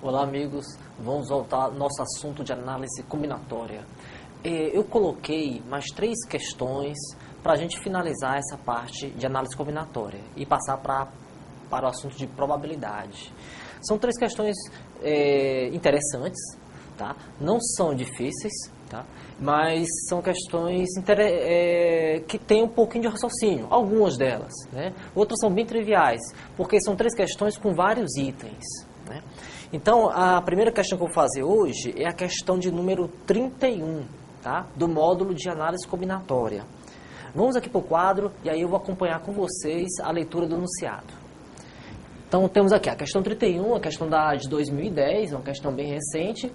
Olá, amigos. Vamos voltar ao nosso assunto de análise combinatória. Eu coloquei mais 3 questões para a gente finalizar essa parte de análise combinatória e passar para o assunto de probabilidade. São 3 questões interessantes, tá? Não são difíceis, tá? Mas são questões que têm um pouquinho de raciocínio, algumas delas, né? Outras são bem triviais, porque são 3 questões com vários itens, né? Então, a primeira questão que eu vou fazer hoje é a questão de número 31, tá? Do módulo de análise combinatória. Vamos aqui para o quadro e aí eu vou acompanhar com vocês a leitura do enunciado. Então, temos aqui a questão 31, a questão de 2010, uma questão bem recente.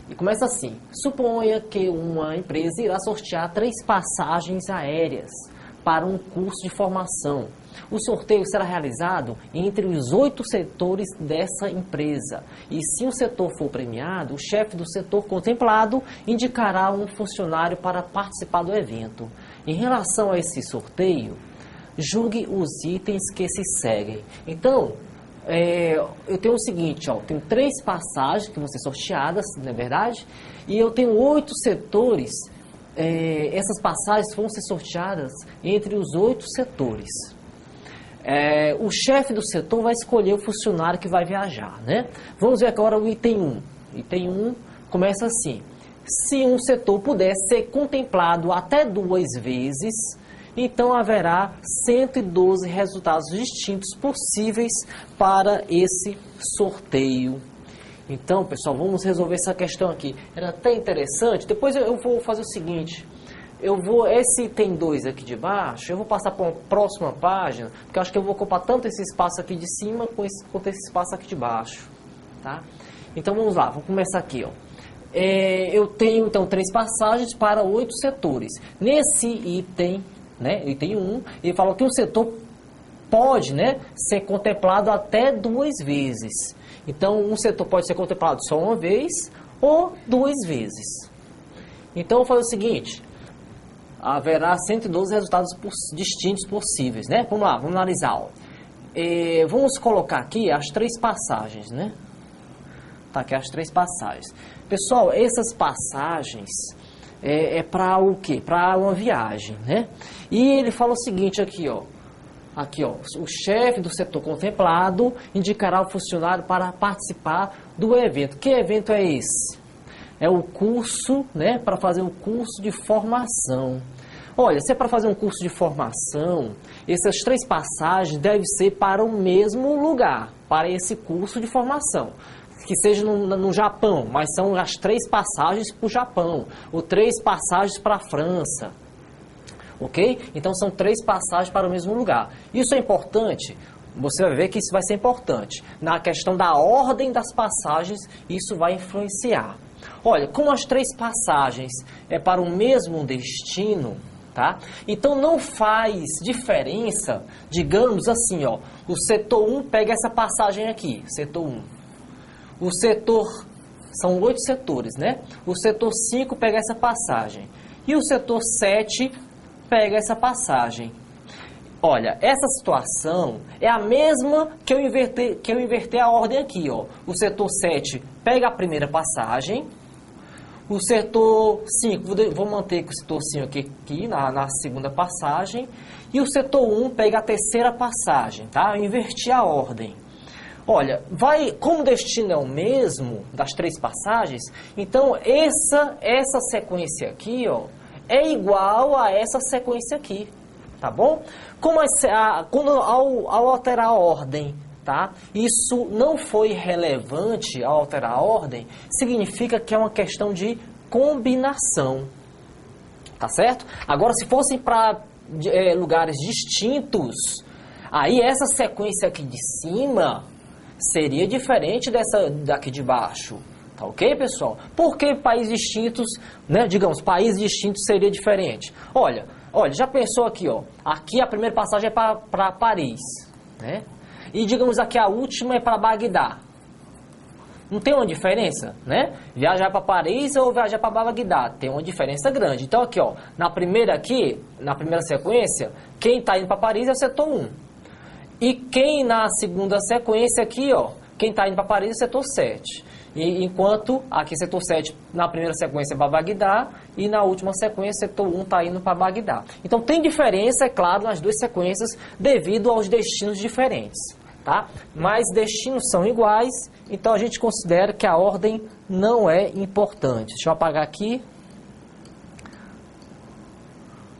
E começa assim: suponha que uma empresa irá sortear 3 passagens aéreas para um curso de formação. O sorteio será realizado entre os 8 setores dessa empresa. E se o setor for premiado, o chefe do setor contemplado indicará um funcionário para participar do evento. Em relação a esse sorteio, julgue os itens que se seguem. Então, eu tenho o seguinte, tenho 3 passagens que vão ser sorteadas, não é verdade? E eu tenho 8 setores. Essas passagens vão ser sorteadas entre os 8 setores. O chefe do setor vai escolher o funcionário que vai viajar, né? Vamos ver agora o item 1. Item 1 começa assim: se um setor puder ser contemplado até 2 vezes, então haverá 112 resultados distintos possíveis para esse sorteio. Então, pessoal, vamos resolver essa questão aqui. Era até interessante. Depois eu vou fazer o seguinte: esse item 2 aqui de baixo, eu vou passar para uma próxima página, porque eu acho que eu vou ocupar tanto esse espaço aqui de cima quanto esse espaço aqui de baixo, tá? Então vamos lá, vamos começar aqui, eu tenho então 3 passagens para 8 setores. Nesse item, né, item 1, ele falou que um setor pode, né, ser contemplado até 2 vezes. Então um setor pode ser contemplado só uma vez ou 2 vezes. Então eu vou fazer o seguinte: haverá 112 resultados distintos possíveis, né? Vamos lá, vamos analisar. Vamos colocar aqui as 3 passagens, né? Tá aqui as 3 passagens. Pessoal, essas passagens para o quê? Para uma viagem, né? E ele fala o seguinte aqui, o chefe do setor contemplado indicará o funcionário para participar do evento. Que evento é esse? É o curso, né? Para fazer um curso de formação. Olha, se é para fazer um curso de formação, essas 3 passagens devem ser para o mesmo lugar, para esse curso de formação. Que seja no Japão, mas são as 3 passagens para o Japão, ou 3 passagens para a França. Ok? Então são 3 passagens para o mesmo lugar. Isso é importante. Você vai ver que isso vai ser importante. Na questão da ordem das passagens, isso vai influenciar. Olha, como as 3 passagens é para o mesmo destino, tá? Então não faz diferença, digamos assim, o setor 1 pega essa passagem aqui, setor 1. O setor, são 8 setores, né? O setor 5 pega essa passagem. E o setor 7 pega essa passagem. Olha, essa situação é a mesma que eu inverter a ordem aqui, O setor 7 pega a primeira passagem. O setor 5, vou manter com o setor 5 aqui na segunda passagem. E o setor 1 pega a terceira passagem, tá? Eu inverti a ordem. Olha, como o destino é o mesmo das 3 passagens, então essa sequência aqui, é igual a essa sequência aqui, tá bom? Ao alterar a ordem, tá? Isso não foi relevante ao alterar a ordem, significa que é uma questão de combinação, tá certo? Agora, se fossem para lugares distintos, aí essa sequência aqui de cima seria diferente daqui de baixo. Tá ok, pessoal? Por que países distintos, né? Digamos, países distintos seria diferente. Olha, já pensou aqui, Aqui a primeira passagem é para Paris, né? E digamos aqui a última é para Bagdá. Não tem uma diferença, né? Viajar para Paris ou viajar para Bagdá. Tem uma diferença grande. Então aqui, na primeira sequência, quem está indo para Paris é o setor 1. E quem na segunda sequência aqui, quem está indo para Paris é o setor 7. E, enquanto aqui setor 7, na primeira sequência, é para Bagdá, e na última sequência, setor 1 está indo para Bagdá. Então, tem diferença, é claro, nas duas sequências, devido aos destinos diferentes. Tá? Mas destinos são iguais, então a gente considera que a ordem não é importante. Deixa eu apagar aqui.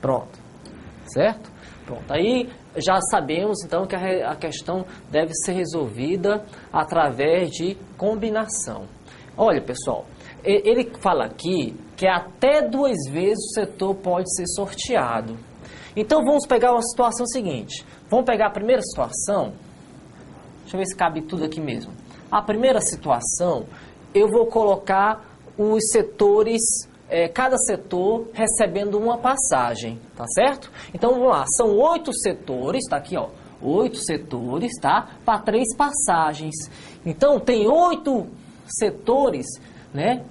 Pronto. Certo? Pronto. Aí já sabemos, então, que a questão deve ser resolvida através de combinação. Olha, pessoal, ele fala aqui que até 2 vezes o setor pode ser sorteado. Então, vamos pegar uma situação seguinte. Vamos pegar a primeira situação. Deixa eu ver se cabe tudo aqui mesmo. A primeira situação, eu vou colocar os setores, cada setor recebendo uma passagem, tá certo? Então, vamos lá, são 8 setores, tá aqui, ó, 8 setores, tá? Para 3 passagens. Então, tem 8 setores, né?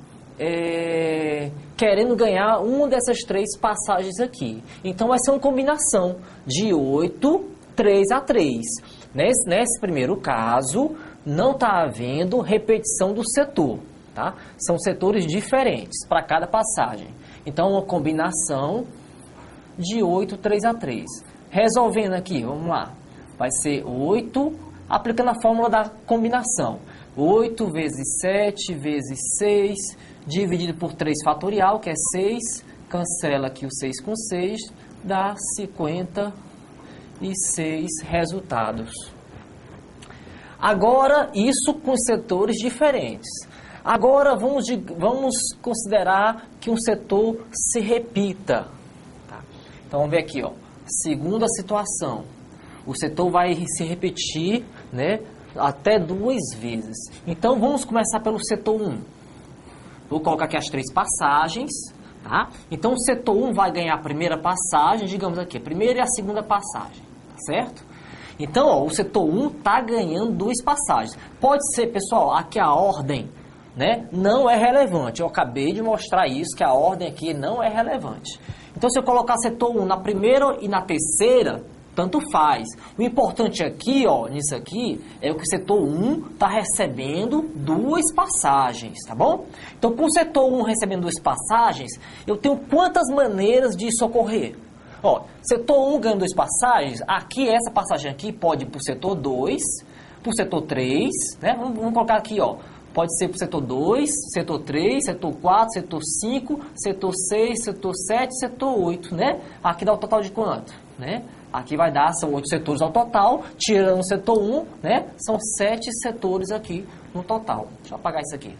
Querendo ganhar uma dessas 3 passagens aqui. Então, vai ser uma combinação de 8, 3 a 3. Nesse primeiro caso, não está havendo repetição do setor, tá? São setores diferentes para cada passagem. Então, uma combinação de 8, 3 a 3. Resolvendo aqui, vamos lá. Vai ser 8, aplicando a fórmula da combinação. 8 vezes 7 vezes 6, dividido por 3 fatorial, que é 6. Cancela aqui o 6 com 6, dá 56 resultados. Agora, isso com setores diferentes. Agora, vamos considerar que um setor se repita. Tá? Então, vamos ver aqui, ó. Segunda situação. O setor vai se repetir, né, até 2 vezes. Então, vamos começar pelo setor 1. Vou colocar aqui as 3 passagens. Tá? Então, o setor 1 vai ganhar a primeira passagem, digamos aqui, a primeira e a segunda passagem. Tá certo? Então, ó, o setor 1 está ganhando 2 passagens. Pode ser, pessoal, aqui a ordem, né, não é relevante. Eu acabei de mostrar isso, que a ordem aqui não é relevante. Então, se eu colocar setor 1 na primeira e na terceira, tanto faz. O importante aqui, ó, nisso aqui, é que o setor 1 está recebendo 2 passagens, tá bom? Então, com o setor 1 recebendo 2 passagens, eu tenho quantas maneiras disso ocorrer? Ó, setor 1 ganhando 2 passagens, aqui, essa passagem aqui pode ir para o setor 2, para o setor 3, né? Vamos colocar aqui, ó, pode ser para o setor 2, setor 3, setor 4, setor 5, setor 6, setor 7, setor 8, né? Aqui dá o total de quanto, né? Aqui vai dar, são 8 setores ao total, tirando o setor 1, né? São 7 setores aqui no total. Deixa eu apagar isso aqui.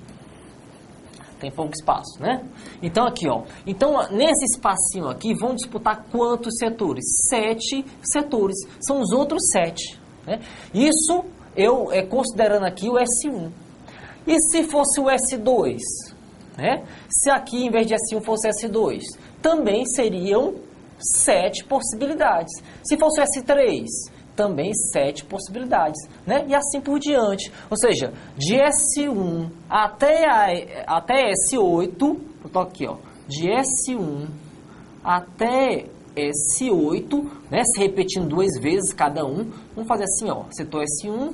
Tem pouco espaço, né? Então, aqui, ó. Então, nesse espacinho aqui, vão disputar quantos setores? 7 setores. São os outros 7, né? Isso, eu considerando aqui o S1. E se fosse o S2, né? Se aqui, em vez de S1, fosse S2, também seriam 7 possibilidades. Se fosse o S3, também 7 possibilidades, né? E assim por diante. Ou seja, de S1 até S8, eu tô aqui, ó, de S1 até S8, né? Se repetindo 2 vezes cada um. Vamos fazer assim, ó, setor S1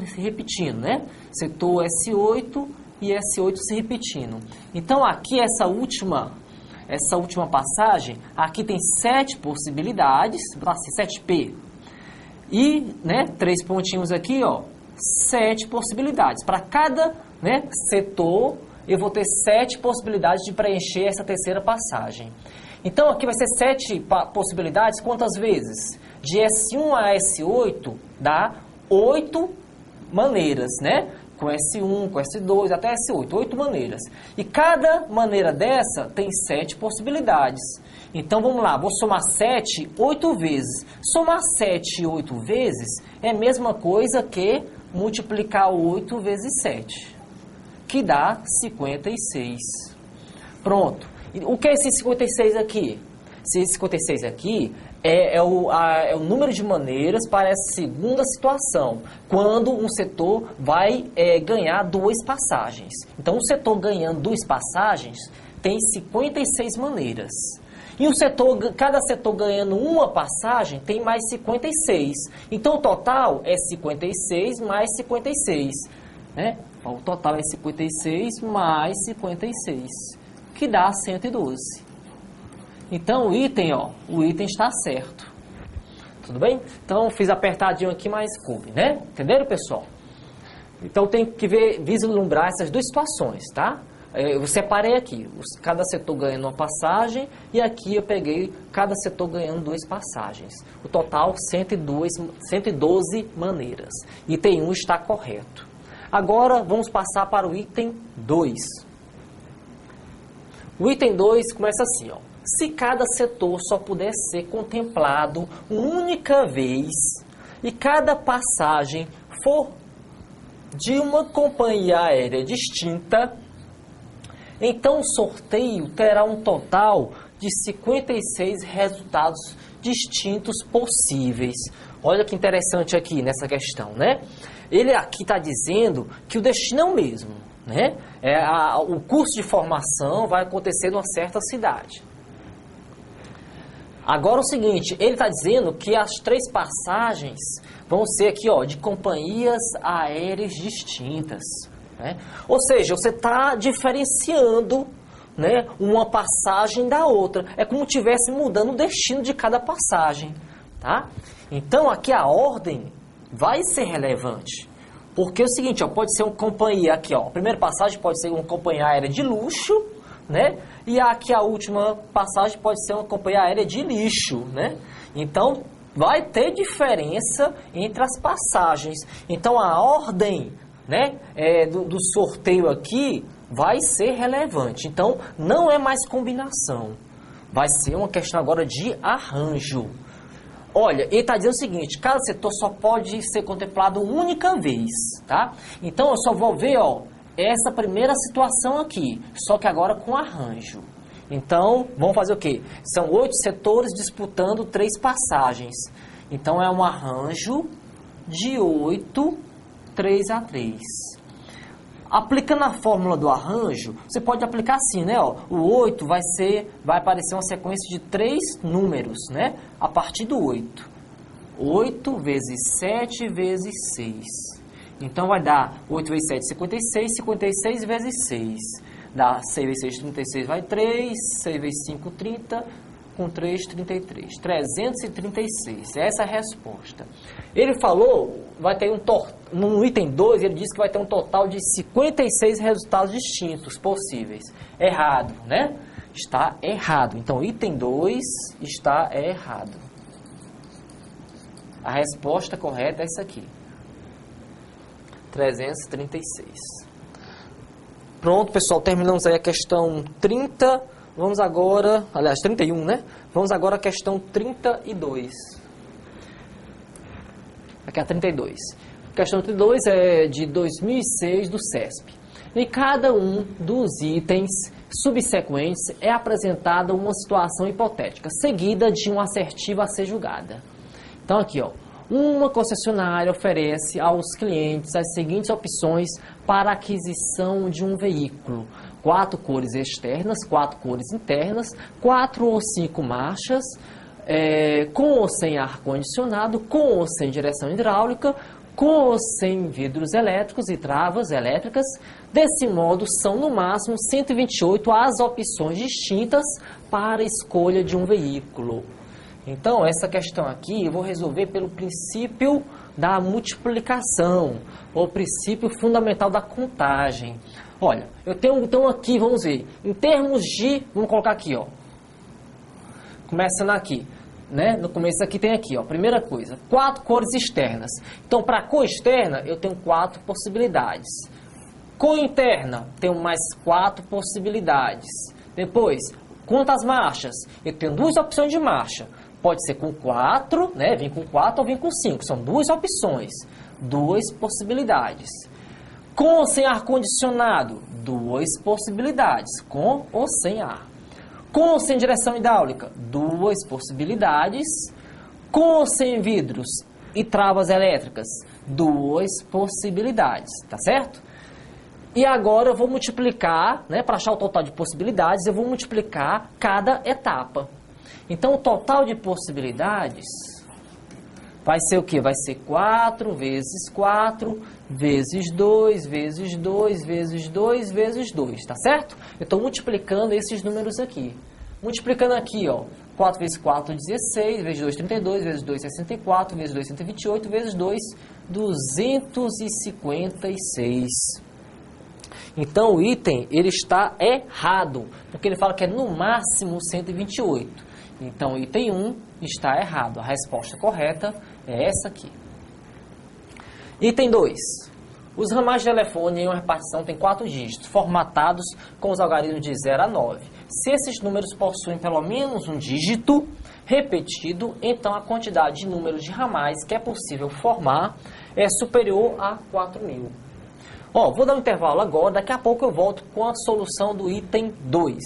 se repetindo, né? Setor S8 e S8 se repetindo. Então, aqui essa última passagem, aqui tem 7 possibilidades, 7P. E, né, 3 pontinhos aqui, ó, 7 possibilidades. Para cada, né, setor, eu vou ter 7 possibilidades de preencher essa terceira passagem. Então, aqui vai ser 7 possibilidades, quantas vezes? De S1 a S8, dá 8 maneiras, né? Com S1, com S2, até S8, 8 maneiras. E cada maneira dessa tem 7 possibilidades. Então, vamos lá, vou somar 7, 8 vezes. Somar 7 8 vezes é a mesma coisa que multiplicar 8 vezes 7, que dá 56. Pronto. E o que é esse 56 aqui? Esse 56 aqui é o número de maneiras para essa segunda situação, quando um setor vai ganhar 2 passagens. Então, o setor ganhando 2 passagens tem 56 maneiras. E cada setor ganhando uma passagem tem mais 56. Então o total é 56 mais 56. Né? O total é 56 mais 56, que dá 112. Então o item está certo. Tudo bem? Então fiz apertadinho aqui, mas coube, né? Entenderam, pessoal? Então tem que vislumbrar essas duas situações, tá? Eu separei aqui, cada setor ganhando uma passagem, e aqui eu peguei cada setor ganhando 2 passagens. O total, 112 maneiras. Item 1 está correto. Agora, vamos passar para o item 2. O item 2 começa assim, ó. Se cada setor só puder ser contemplado uma única vez, e cada passagem for de uma companhia aérea distinta, então o sorteio terá um total de 56 resultados distintos possíveis. Olha que interessante aqui nessa questão, né? Ele aqui está dizendo que o destino é o mesmo, né? O curso de formação vai acontecer numa certa cidade. Agora o seguinte, ele está dizendo que as 3 passagens vão ser aqui, ó, de companhias aéreas distintas. Né? Ou seja, você está diferenciando, né, uma passagem da outra. É como se estivesse mudando o destino de cada passagem. Tá? Então, aqui a ordem vai ser relevante. Porque é o seguinte, ó, pode ser uma companhia aqui, ó, a primeira passagem pode ser uma companhia aérea de luxo, né? E aqui a última passagem pode ser uma companhia aérea de lixo, né? Então, vai ter diferença entre as passagens. Então, a ordem, né, do sorteio aqui vai ser relevante. Então, não é mais combinação. Vai ser uma questão agora de arranjo. Olha, ele está dizendo o seguinte, cada setor só pode ser contemplado uma única vez, tá? Então, eu só vou ver, ó, essa primeira situação aqui, só que agora com arranjo. Então, vamos fazer o quê? São 8 setores disputando 3 passagens. Então, é um arranjo de 8, 3-3. Aplicando a fórmula do arranjo, você pode aplicar assim, né? Ó, o 8 vai aparecer uma sequência de 3 números, né? A partir do 8. 8 vezes 7 vezes 6. Então, vai dar 8 vezes 7, 56, 56 vezes 6. Dá 6 vezes 6, 36, vai 3, 6 vezes 5, 30, com 3, 33. 336, essa é a resposta. Ele falou, vai ter no item 2, ele disse que vai ter um total de 56 resultados distintos possíveis. Errado, né? Está errado. Então, item 2 está errado. A resposta correta é essa aqui. 336. Pronto, pessoal, terminamos aí a questão 30. Vamos agora, aliás, 31, né? Vamos agora à questão 32. Aqui é a 32. A questão 32 é de 2006 do CESP. Em cada um dos itens subsequentes é apresentada uma situação hipotética, seguida de uma assertiva a ser julgada. Então aqui, ó. Uma concessionária oferece aos clientes as seguintes opções para a aquisição de um veículo: 4 cores externas, 4 cores internas, 4 ou 5 marchas, com ou sem ar-condicionado, com ou sem direção hidráulica, com ou sem vidros elétricos e travas elétricas. Desse modo, são no máximo 128 as opções distintas para a escolha de um veículo. Então, essa questão aqui eu vou resolver pelo princípio da multiplicação, ou princípio fundamental da contagem. Olha, eu tenho então aqui, vamos ver, em termos de, vamos colocar aqui, ó, começando aqui, né? No começo aqui tem aqui, ó, primeira coisa, 4 cores externas. Então, para a cor externa, eu tenho 4 possibilidades. Cor interna, tenho mais 4 possibilidades. Depois, quanto às marchas, eu tenho 2 opções de marcha. Pode ser com 4, né? Vem com 4 ou vem com 5. São 2 opções, 2 possibilidades. Com ou sem ar-condicionado, 2 possibilidades, com ou sem ar. Com ou sem direção hidráulica, 2 possibilidades. Com ou sem vidros e travas elétricas, 2 possibilidades, tá certo? E agora eu vou multiplicar, né, para achar o total de possibilidades, eu vou multiplicar cada etapa. Então, o total de possibilidades vai ser o quê? Vai ser 4 vezes 4, vezes 2, vezes 2, vezes 2, vezes 2, tá certo? Eu estou multiplicando esses números aqui. Multiplicando aqui, ó, 4 vezes 4, 16, vezes 2, 32, vezes 2, 64, vezes 2, 128, vezes 2, 256. Então, o item, ele está errado, porque ele fala que é no máximo 128. Então, o item 1 está errado. A resposta correta é essa aqui. Item 2. Os ramais de telefone em uma repartição têm 4 dígitos, formatados com os algarismos de 0 a 9. Se esses números possuem pelo menos um dígito repetido, então a quantidade de números de ramais que é possível formar é superior a 4.000. Ó, vou dar um intervalo agora, daqui a pouco eu volto com a solução do item 2.